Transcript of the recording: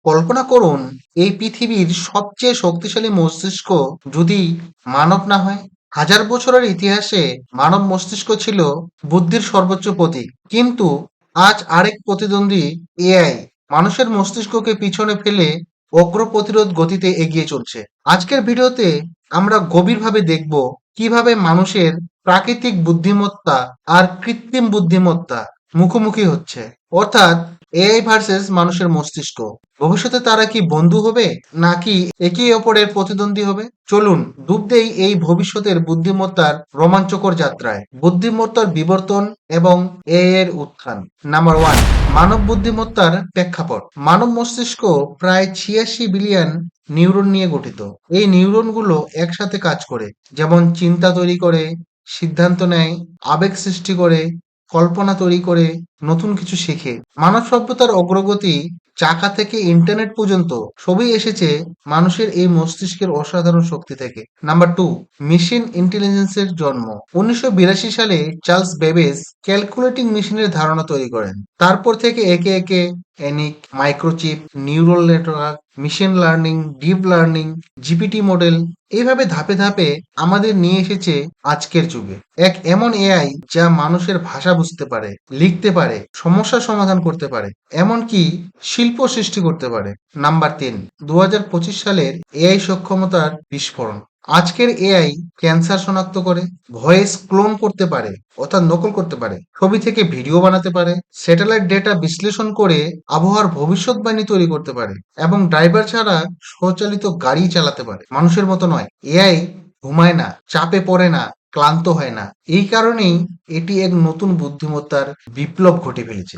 কল্পনা করুন এই পৃথিবীর সবচেয়ে শক্তিশালী মস্তিষ্ক যদি মানব না হয়। হাজার বছরের ইতিহাসে মানব মস্তিষ্ক ছিল বুদ্ধির সর্বোচ্চ প্রতীক, কিন্তু আজ আরেক প্রতিদ্বন্দ্বী এআই মানুষের মস্তিষ্ককে পিছনে ফেলে অগ্র প্রতিরোধ গতিতে এগিয়ে চলছে। আজকের ভিডিওতে আমরা গভীরভাবে দেখব কিভাবে মানুষের প্রাকৃতিক বুদ্ধিমত্তা আর কৃত্রিম বুদ্ধিমত্তা মুখোমুখি হচ্ছে, অর্থাৎ এআই ভার্সেস মানুষের মস্তিষ্ক। ভবিষ্যতে তারা কি বন্ধু হবে নাকি একে অপরের প্রতিদ্বন্দ্বী হবে? চলুন ডুব দেই এই ভবিষ্যতের বুদ্ধিমত্তার রোমাঞ্চকর যাত্রায়। বুদ্ধিমত্তার বিবর্তন এবং এআই এর উত্থান। নাম্বার ওয়ান, মানব বুদ্ধিমত্তার প্রেক্ষাপট। মানব মস্তিষ্ক প্রায় ৮৬ বিলিয়ন নিউরন নিয়ে গঠিত। এই নিউরনগুলো একসাথে কাজ করে, যেমন চিন্তা তৈরি করে, সিদ্ধান্ত নেয়, আবেগ সৃষ্টি করে, কল্পনা তৈরি করে, নতুন কিছু শেখে। মানব সভ্যতার অগ্রগতি, চাকা থেকে ইন্টারনেট পর্যন্ত সবই এসেছে মানুষের এই মস্তিষ্কের অসাধারণ শক্তি থেকে। নাম্বার টু, মেশিন ইন্টেলিজেন্সের জন্ম। ১৯৮২ সালে চার্লস বেবেজ ক্যালকুলেটিং মেশিনের ধারণা তৈরি করেন। তারপর থেকে একে একে Inc, microchip, neural network, machine learning, deep learning, GPT model, এইভাবে ধাপে ধাপে আমাদের নিয়ে এসেছে আজকের যুগে। এক এমন এআই যা মানুষের ভাষা বুঝতে পারে, লিখতে পারে, সমস্যার সমাধান করতে পারে, এমনকি শিল্প সৃষ্টি করতে পারে। নাম্বার তিন, ২০২৫ সালের এআই সক্ষমতার বিস্ফোরণ। আজকের এআই ক্যান্সার শনাক্ত করে, ভয়েস ক্লোন করতে পারে অর্থাৎ নকল করতে পারে, ছবি থেকে ভিডিও বানাতে পারে, স্যাটেলাইট ডেটা বিশ্লেষণ করে আবহাওয়ার ভবিষ্যৎবাণী তৈরি করতে পারে, এবং ড্রাইভার ছাড়া স্বচালিত গাড়ি চালাতে পারে। মানুষের মতো নয়, এআই ঘুমায় না, চাপে পড়ে না, ক্লান্ত হয় না। এই কারণেই এটি এক নতুন বুদ্ধিমত্তার বিপ্লব ঘটে ফেলেছে।